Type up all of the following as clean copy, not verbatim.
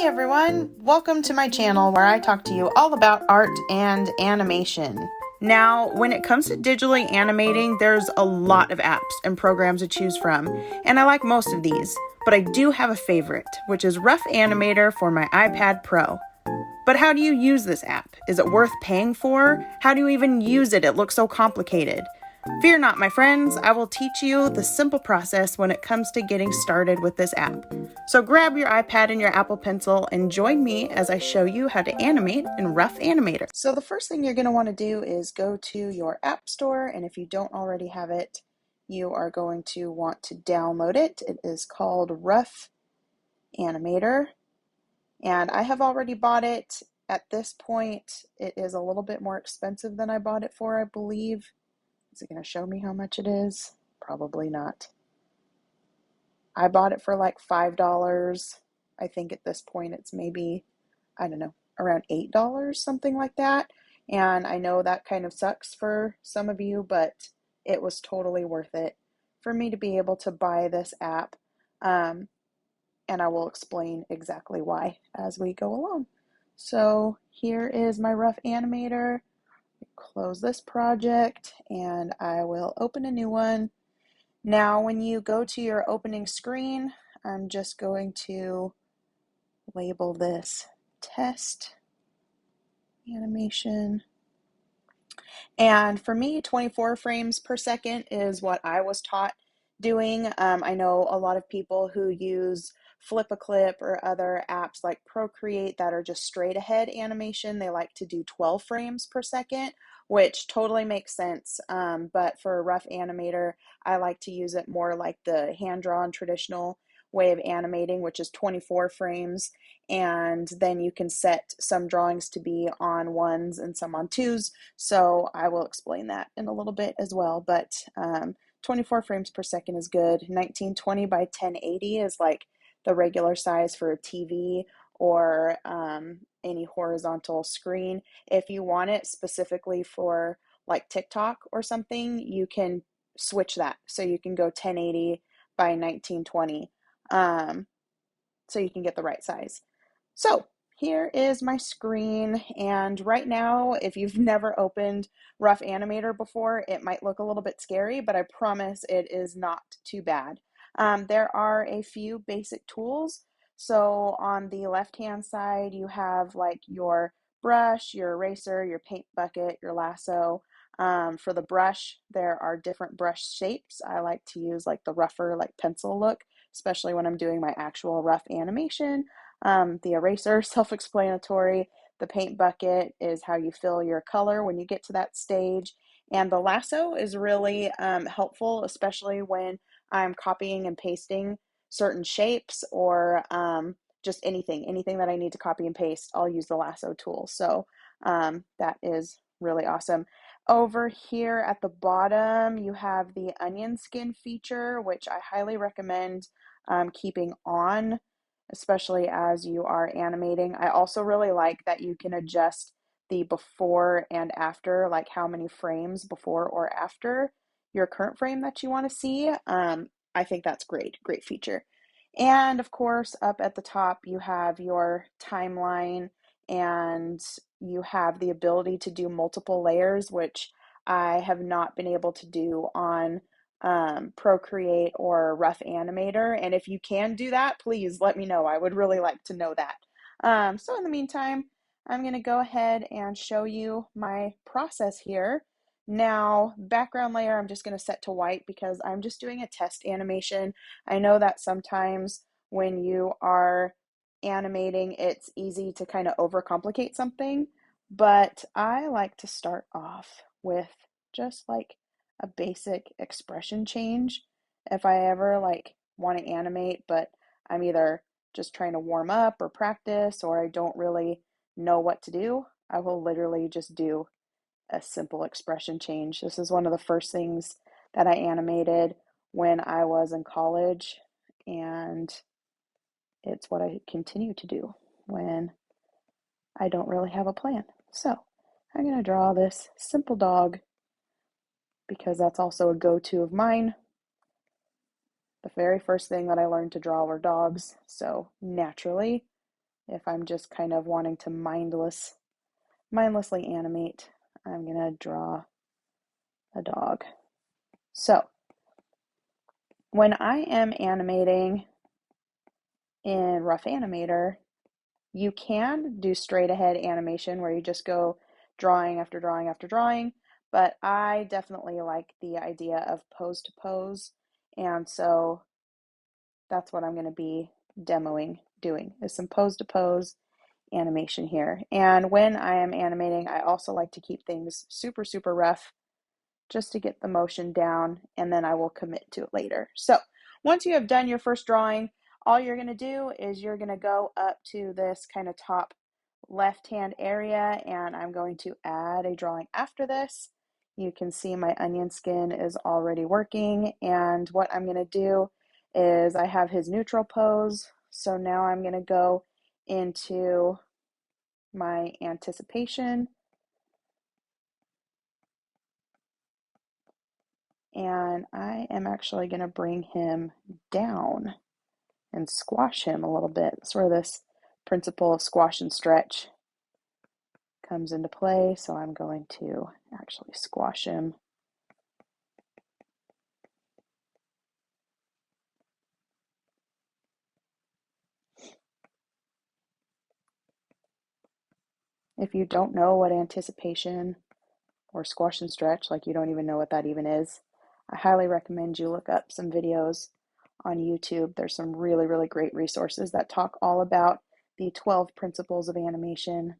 everyone, welcome to my channel where I talk to you all about art and animation. Now, when it comes to digitally animating, there's a lot of apps and programs to choose from, and I like most of these, but I do have a favorite, which is Rough Animator for my iPad Pro. But how do you use this app? Is it worth paying for? How do you even use it? It looks so complicated. Fear not, my friends, I will teach you the simple process when it comes to getting started with this app. So grab your iPad and your Apple Pencil and join me as I show you how to animate in Rough Animator. So the first thing you're going to want to do is go to your App Store, and if you don't already have it, you are going to want to download it. It is called Rough Animator, and I have already bought it. At this point, it is a little bit more expensive than I bought it for, I believe. Is it going to show me how much it is? Probably not. I bought it for like $5. I think at this point it's maybe, I don't know, around $8, something like that. And I know that kind of sucks for some of you, but it was totally worth it for me to be able to buy this app. And I will explain exactly why as we go along. So here is my Rough Animator. Close this project and I will open a new one. Now when you go to your opening screen, I'm just going to label this test animation. And for me, 24 frames per second is what I was taught doing. I know a lot of people who use Flip a Clip or other apps like Procreate that are just straight ahead animation. They like to do 12 frames per second, which totally makes sense. But for a Rough Animator, I like to use it more like the hand-drawn traditional way of animating, which is 24 frames. And then you can set some drawings to be on ones and some on twos. So I will explain that in a little bit as well. But 24 frames per second is good. 1920 by 1080 is like the regular size for a TV or any horizontal screen. If you want it specifically for like TikTok or something, you can switch that. So you can go 1080 by 1920. So you can get the right size. So here is my screen, and right now, if you've never opened Rough Animator before, it might look a little bit scary, but I promise it is not too bad. There are a few basic tools. So on the left-hand side, you have like your brush, your eraser, your paint bucket, your lasso. For the brush, there are different brush shapes. I like to use like the rougher, like pencil look, especially when I'm doing my actual rough animation. The eraser, self-explanatory. The paint bucket is how you fill your color when you get to that stage. And the lasso is really helpful, especially when I'm copying and pasting certain shapes or just anything that I need to copy and paste, I'll use the lasso tool. So that is really awesome. Over here at the bottom, you have the onion skin feature, which I highly recommend keeping on, especially as you are animating. I also really like that you can adjust the before and after, like how many frames before or after your current frame that you want to see. I think that's great feature. And of course, up at the top, you have your timeline and you have the ability to do multiple layers, which I have not been able to do on Procreate or Rough Animator. And if you can do that, please let me know. I would really like to know that. So in the meantime, I'm going to go ahead and show you my process here. Now, background layer, I'm just going to set to white because I'm just doing a test animation. I know that sometimes when you are animating, it's easy to kind of overcomplicate something, but I like to start off with just like a basic expression change. If I ever like want to animate, but I'm either just trying to warm up or practice, or I don't really know what to do, I will literally just do a simple expression change. This is one of the first things that I animated when I was in college, and it's what I continue to do when I don't really have a plan. So I'm going to draw this simple dog because that's also a go-to of mine. The very first thing that I learned to draw were dogs, so naturally if I'm just kind of wanting to mindlessly animate, I'm gonna draw a dog. So when I am animating in Rough Animator, you can do straight ahead animation where you just go drawing after drawing after drawing, but I definitely like the idea of pose to pose, and so that's what I'm going to be doing is some pose to pose animation here. And when I am animating, I also like to keep things super, super rough just to get the motion down, and then I will commit to it later. So once you have done your first drawing, all you're going to do is you're going to go up to this kind of top left hand area, and I'm going to add a drawing after this. You can see my onion skin is already working, and what I'm going to do is I have his neutral pose, so now I'm going to go into my anticipation, and I am actually going to bring him down and squash him a little bit. That's where this principle of squash and stretch comes into play, so I'm going to actually squash him. If you don't know what anticipation or squash and stretch, like you don't even know what that even is, I highly recommend you look up some videos on YouTube. There's some really, really great resources that talk all about the 12 principles of animation.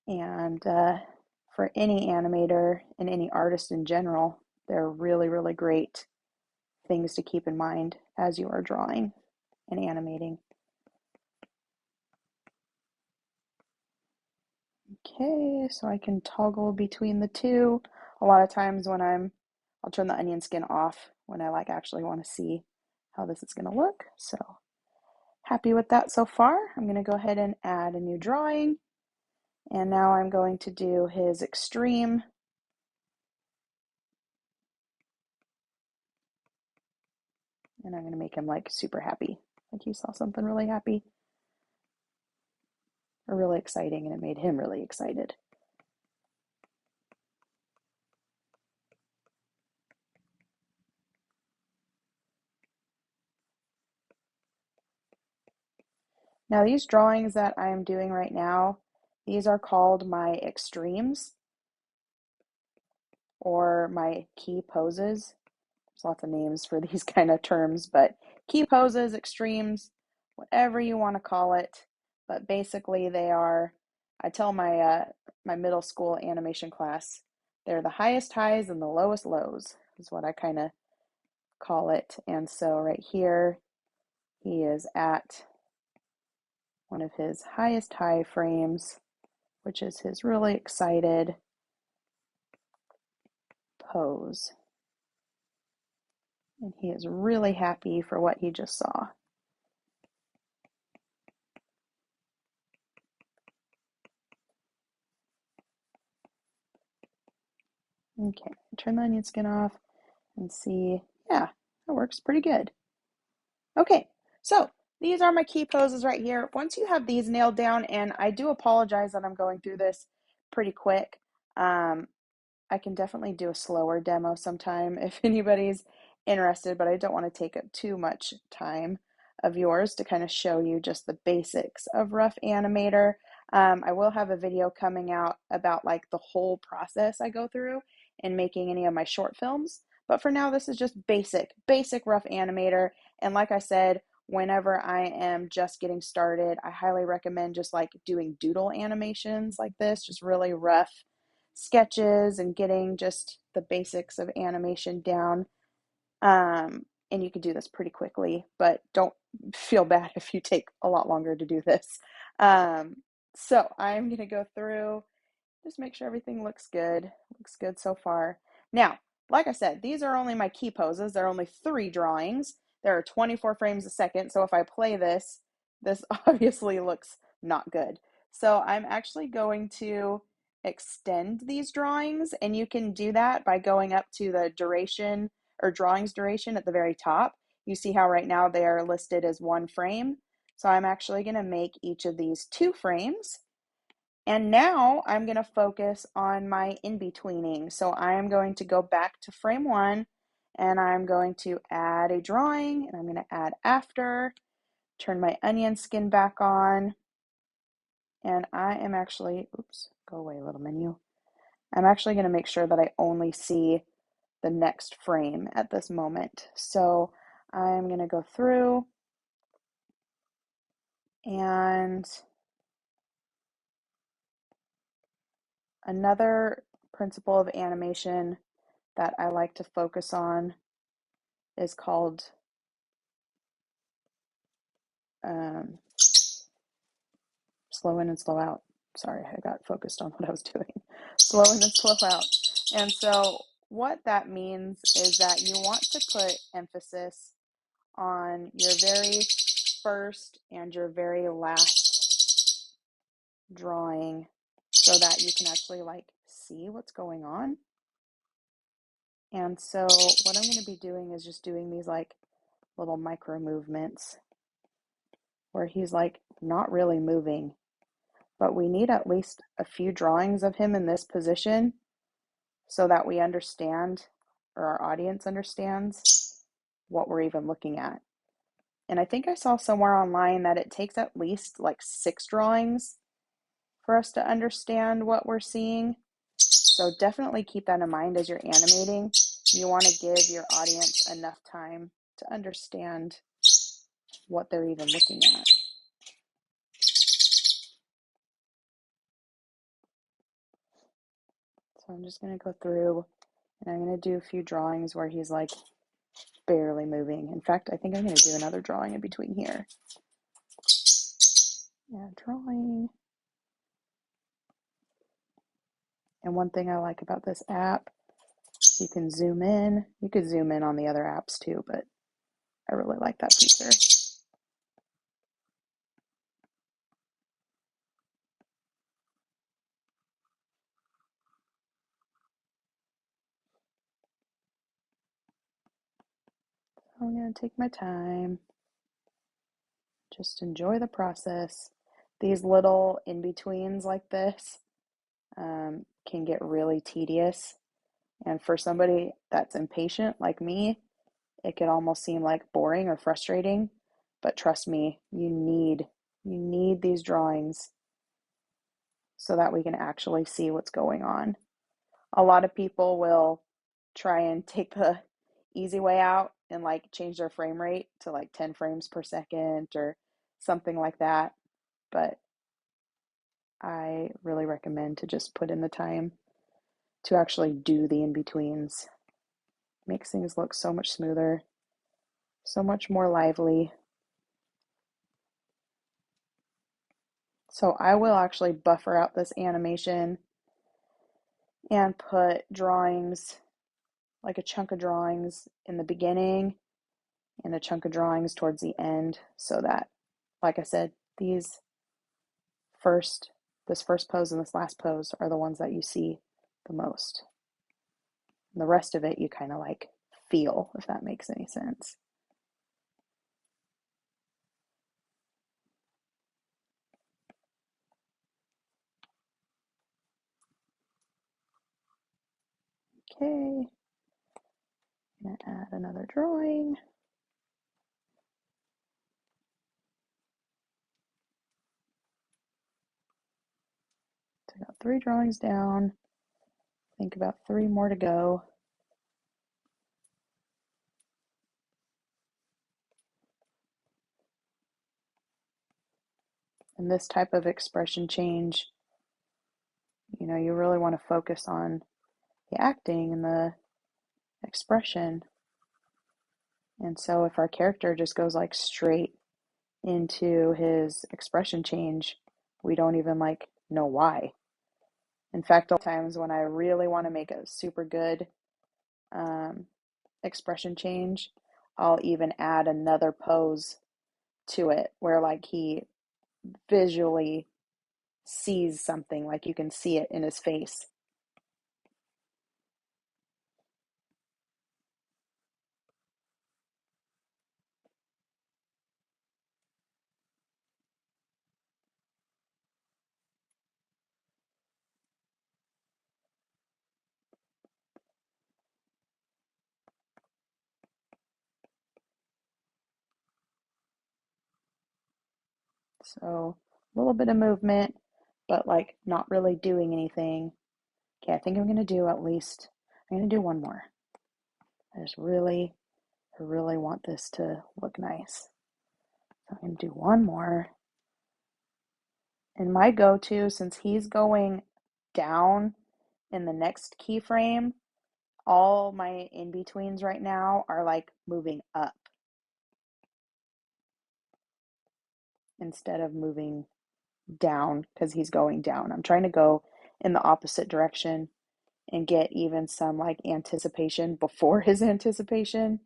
And for any animator and any artist in general, they're really, really great things to keep in mind as you are drawing and animating. Okay, so I can toggle between the two. A lot of times when I'll turn the onion skin off when I actually want to see how this is going to look. So happy with that so far. I'm going to go ahead and add a new drawing. And now I'm going to do his extreme. And I'm going to make him super happy. Like he saw something really happy or really exciting, and it made him really excited. Now these drawings that I am doing right now, these are called my extremes or my key poses. There's lots of names for these kind of terms, but key poses, extremes, whatever you want to call it. But basically they are, I tell my middle school animation class, they're the highest highs and the lowest lows is what I kind of call it. And so right here, he is at one of his highest high frames, which is his really excited pose. And he is really happy for what he just saw. Okay, turn the onion skin off and see, yeah, that works pretty good. Okay, so these are my key poses right here. Once you have these nailed down, and I do apologize that I'm going through this pretty quick. I can definitely do a slower demo sometime if anybody's interested, but I don't want to take up too much time of yours to kind of show you just the basics of Rough Animator. I will have a video coming out about the whole process I go through in making any of my short films. But for now, this is just basic Rough Animator. And like I said, whenever I am just getting started, I highly recommend just doing doodle animations like this, just really rough sketches and getting just the basics of animation down. And you can do this pretty quickly, but don't feel bad if you take a lot longer to do this. So I'm going to go through, just make sure everything looks good. Looks good so far. Now, like I said, these are only my key poses. There are only 3 drawings. There are 24 frames a second. So if I play this, this obviously looks not good. So I'm actually going to extend these drawings, and you can do that by going up to the duration or drawings duration at the very top. You see how right now they are listed as 1 frame. So I'm actually going to make each of these 2 frames. And now I'm going to focus on my in-betweening. So I am going to go back to frame 1 and I'm going to add a drawing, and I'm going to add after, turn my onion skin back on, and I am actually, oops, go away little menu. I'm actually going to make sure that I only see the next frame at this moment. So I'm going to go through and another principle of animation that I like to focus on is called slow in and slow out. Sorry, I got focused on what I was doing. Slow in and slow out. And so what that means is that you want to put emphasis on your very first and your very last drawing so that you can actually like see what's going on. And so what I'm going to be doing is just doing these like little micro movements where he's like not really moving, but we need at least a few drawings of him in this position so that we understand, or our audience understands, what we're even looking at. And I think I saw somewhere online that it takes at least like 6 drawings for us to understand what we're seeing. So definitely keep that in mind as you're animating. You want to give your audience enough time to understand what they're even looking at. So I'm just going to go through and I'm going to do a few drawings where he's like barely moving. In fact, I think I'm going to do another drawing in between here. Yeah, drawing. And one thing I like about this app, you can zoom in. You could zoom in on the other apps too, but I really like that feature. So I'm going to take my time. Just enjoy the process. These little in-betweens like this can get really tedious. And for somebody that's impatient like me, it could almost seem like boring or frustrating. But trust me, you need these drawings so that we can actually see what's going on. A lot of people will try and take the easy way out and like change their frame rate to like 10 frames per second or something like that. But I really recommend to just put in the time to actually do the in-betweens. Makes things look so much smoother, so much more lively. So I will actually buffer out this animation and put drawings, like a chunk of drawings in the beginning and a chunk of drawings towards the end so that, like I said, this first pose and this last pose are the ones that you see the most. And the rest of it you kind of like feel, if that makes any sense. Okay, I'm gonna add another drawing. So I got 3 drawings down. I think about 3 more to go. And this type of expression change, you know, you really want to focus on the acting and the expression. And so if our character just goes like straight into his expression change, we don't even like know why. In fact, a lot of times when I really want to make a super good expression change, I'll even add another pose to it where like he visually sees something, like you can see it in his face. So a little bit of movement, but like not really doing anything. Okay, I think I'm gonna do at least, I'm gonna do one more. I really want this to look nice. So I'm gonna do one more. And my go-to, since he's going down in the next keyframe, all my in-betweens right now are like moving up instead of moving down because he's going down. I'm trying to go in the opposite direction and get even some like anticipation before his anticipation.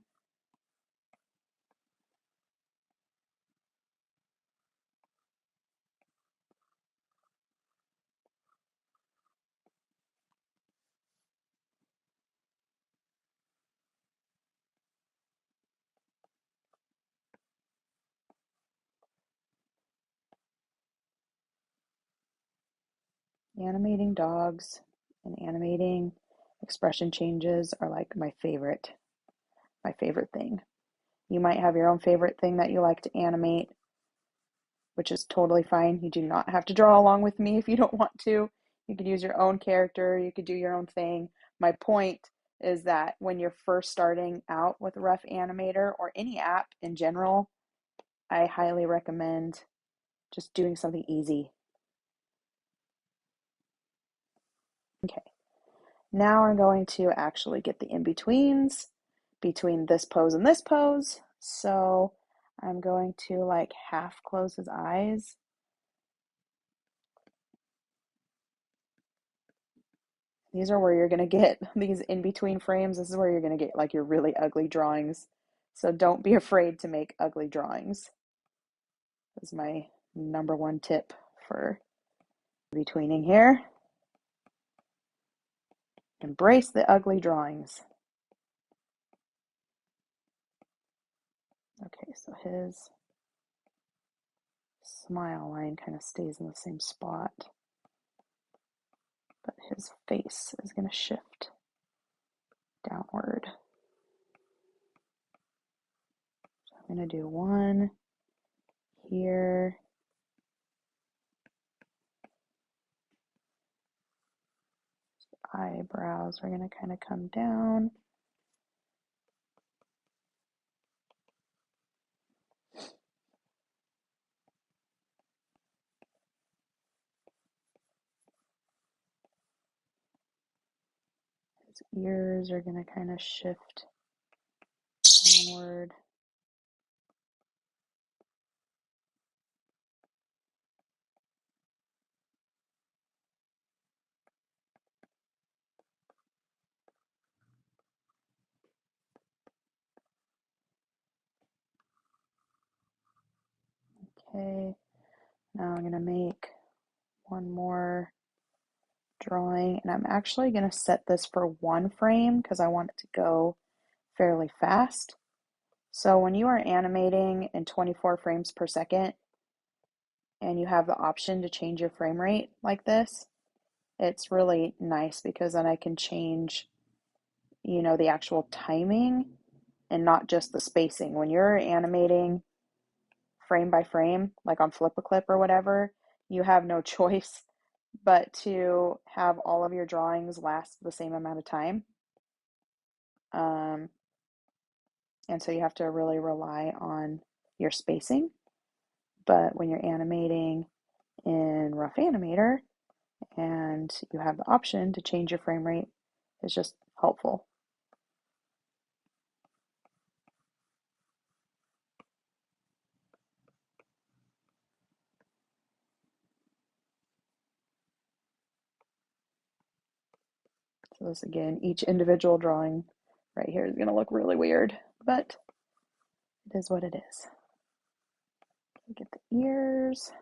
Animating dogs and animating expression changes are like my favorite thing. You might have your own favorite thing that you like to animate, which is totally fine. You do not have to draw along with me if you don't want to. You could use your own character, you could do your own thing. My point is that when you're first starting out with Rough Animator or any app in general, I highly recommend just doing something easy. Okay, now I'm going to actually get the in-betweens between this pose and this pose. So I'm going to like half close his eyes. These are where you're going to get these in-between frames. This is where you're going to get like your really ugly drawings. So don't be afraid to make ugly drawings. This is my number one tip for betweening here. Embrace the ugly drawings. Okay, so his smile line kind of stays in the same spot, but his face is going to shift downward. So I'm going to do one here. Eyebrows are going to kind of come down. His ears are going to kind of shift downward. Okay, now I'm going to make one more drawing, and I'm actually going to set this for one frame because I want it to go fairly fast. So when you are animating in 24 frames per second and you have the option to change your frame rate like this, it's really nice because then I can change, the actual timing and not just the spacing. When you're animating frame by frame, like on Flip a Clip or whatever, you have no choice but to have all of your drawings last the same amount of time. And so you have to really rely on your spacing. But when you're animating in Rough Animator and you have the option to change your frame rate, it's just helpful. So this again, each individual drawing right here is going to look really weird, but it is what it is. Get the ears.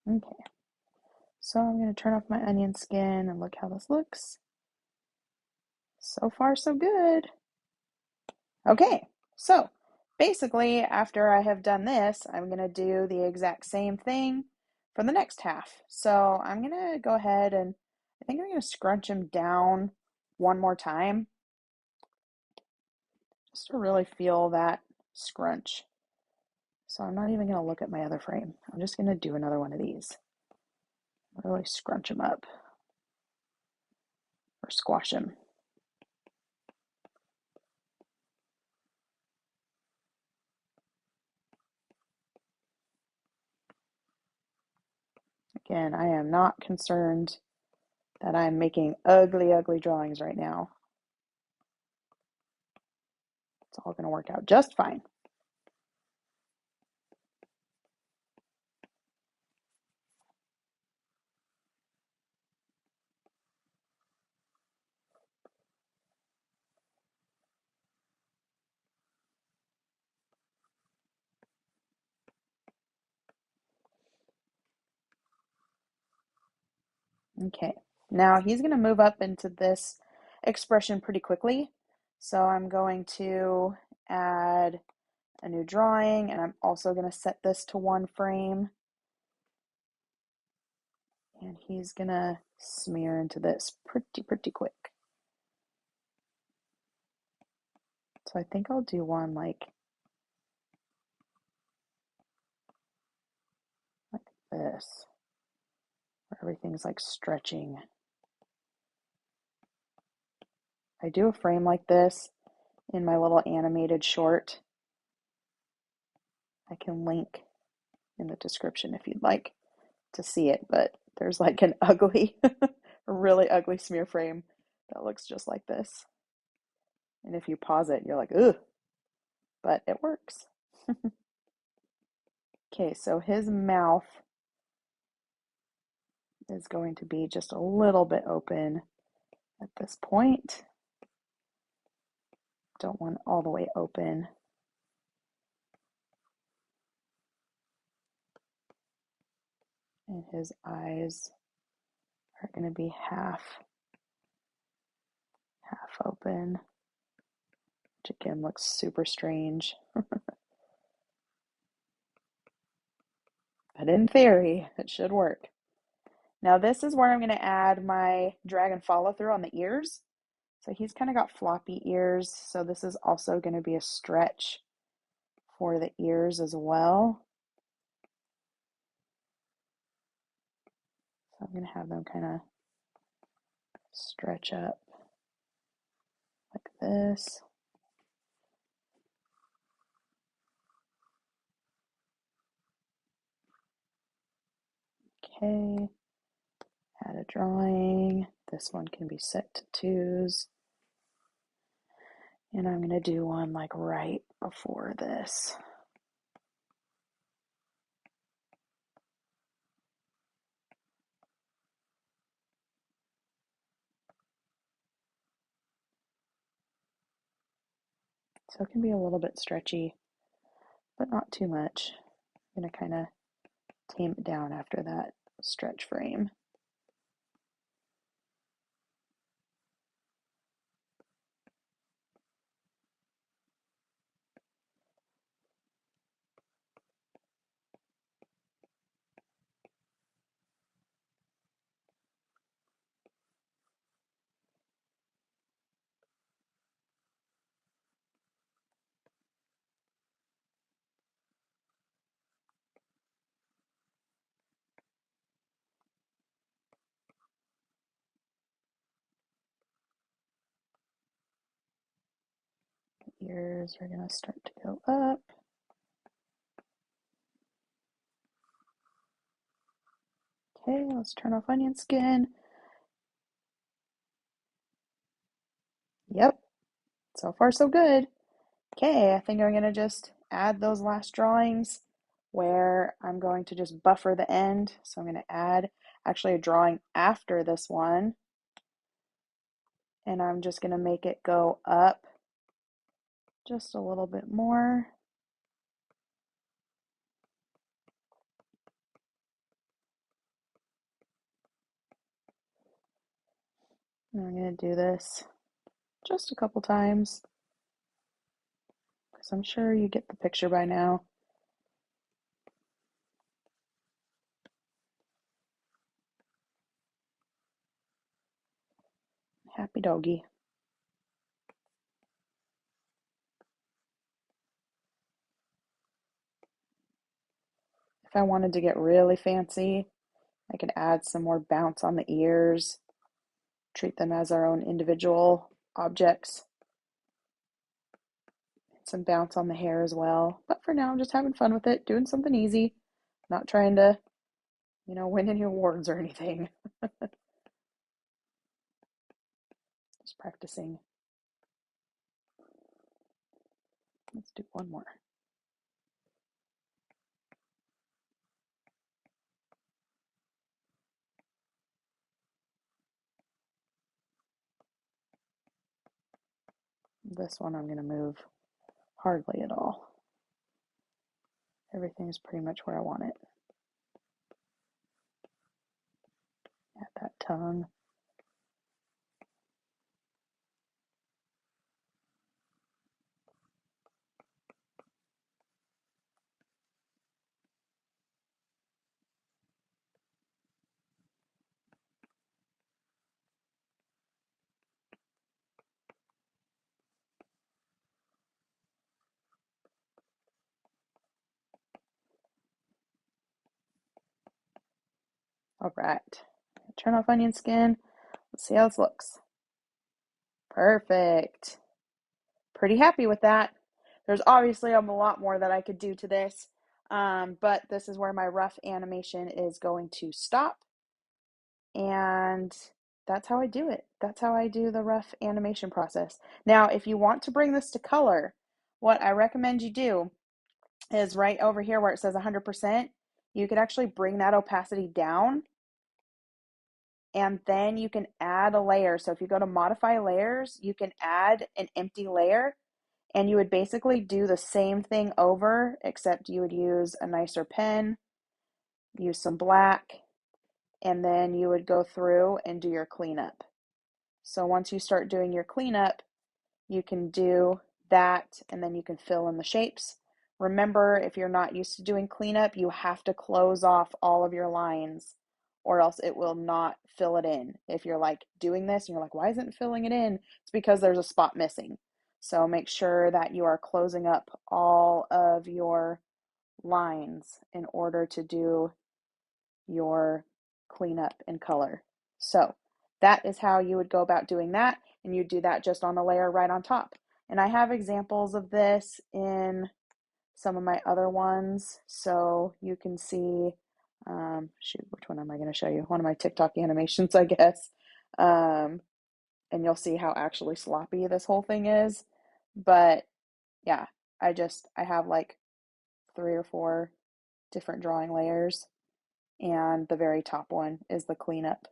Okay, so I'm going to turn off my onion skin and look how this looks. So far, so good. Okay, so basically, after I have done this, I'm going to do the exact same thing for the next half. So I'm going to go ahead and I think I'm going to scrunch him down one more time just to really feel that scrunch. So I'm not even going to look at my other frame. I'm just going to do another one of these. Really scrunch him up or squash him. Again, I am not concerned that I'm making ugly, ugly drawings right now. It's all going to work out just fine. Okay, now he's going to move up into this expression pretty quickly. So I'm going to add a new drawing, and I'm also going to set this to one frame. And he's going to smear into this pretty quick. So I think I'll do one like this, where everything's like stretching. I do a frame like this in my little animated short. I can link in the description if you'd like to see it, but there's like an ugly, a really ugly smear frame that looks just like this. And if you pause it, you're like, ugh, but it works. Okay, so his mouth is going to be just a little bit open at this point. Don't want it all the way open. And his eyes are going to be half open, which again looks super strange. But in theory, it should work. Now this is where I'm going to add my drag and follow through on the ears. So he's kind of got floppy ears, so this is also going to be a stretch for the ears as well. So I'm going to have them kind of stretch up like this. Okay, add a drawing. This one can be set to 2s. And I'm going to do one like right before this. So it can be a little bit stretchy, but not too much. I'm going to kind of tame it down after that stretch frame. The ears are going to start to go up. Okay, let's turn off onion skin. Yep, so far so good. Okay, I think I'm going to just add those last drawings where I'm going to just buffer the end. So I'm going to add actually a drawing after this one. And I'm just going to make it go up just a little bit more. And I'm going to do this just a couple times So I'm sure you get the picture by now. Happy doggy. If I wanted to get really fancy, I could add some more bounce on the ears, treat them as our own individual objects. Some bounce on the hair as well. But for now, I'm just having fun with it, doing something easy, not trying to, win any awards or anything. Just practicing. Let's do one more. This one I'm going to move hardly at all. Everything's pretty much where I want it. Add that tongue. All right. Turn off onion skin. Let's see how this looks. Perfect. Pretty happy with that. There's obviously a lot more that I could do to this, but this is where my rough animation is going to stop. And that's how I do it. That's how I do the rough animation process. Now, if you want to bring this to color, what I recommend you do is right over here where it says 100%, you could actually bring that opacity down, and then you can add a layer. So if you go to modify layers, you can add an empty layer, and you would basically do the same thing over, except you would use a nicer pen, use some black, and then you would go through and do your cleanup. So once you start doing your cleanup, you can do that, and then you can fill in the shapes. Remember, if you're not used to doing cleanup, you have to close off all of your lines, or else it will not fill it in. If you're like doing this and you're like, why isn't it filling it in? It's because there's a spot missing. So make sure that you are closing up all of your lines in order to do your cleanup in color. So that is how you would go about doing that, and you do that just on the layer right on top. And I have examples of this in some of my other ones, so you can see, shoot, which one am I going to show you? One of my TikTok animations, I guess. And you'll see how actually sloppy this whole thing is. But yeah, I have like 3 or 4 different drawing layers, and the very top one is the cleanup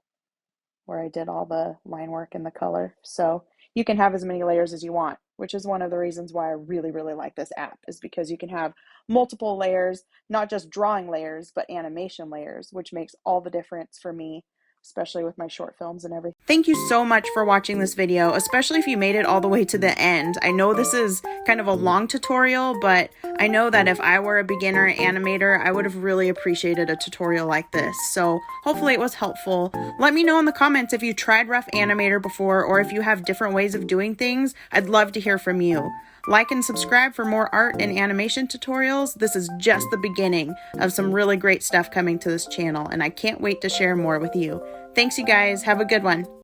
where I did all the line work and the color. So you can have as many layers as you want, which is one of the reasons why I really, really like this app, is because you can have multiple layers, not just drawing layers, but animation layers, which makes all the difference for me, especially with my short films and everything. Thank you so much for watching this video, especially if you made it all the way to the end. I know this is kind of a long tutorial, but I know that if I were a beginner animator, I would have really appreciated a tutorial like this. So hopefully it was helpful. Let me know in the comments if you tried Rough Animator before, or if you have different ways of doing things. I'd love to hear from you. Like and subscribe for more art and animation tutorials. This is just the beginning of some really great stuff coming to this channel, and I can't wait to share more with you. Thanks, you guys. Have a good one.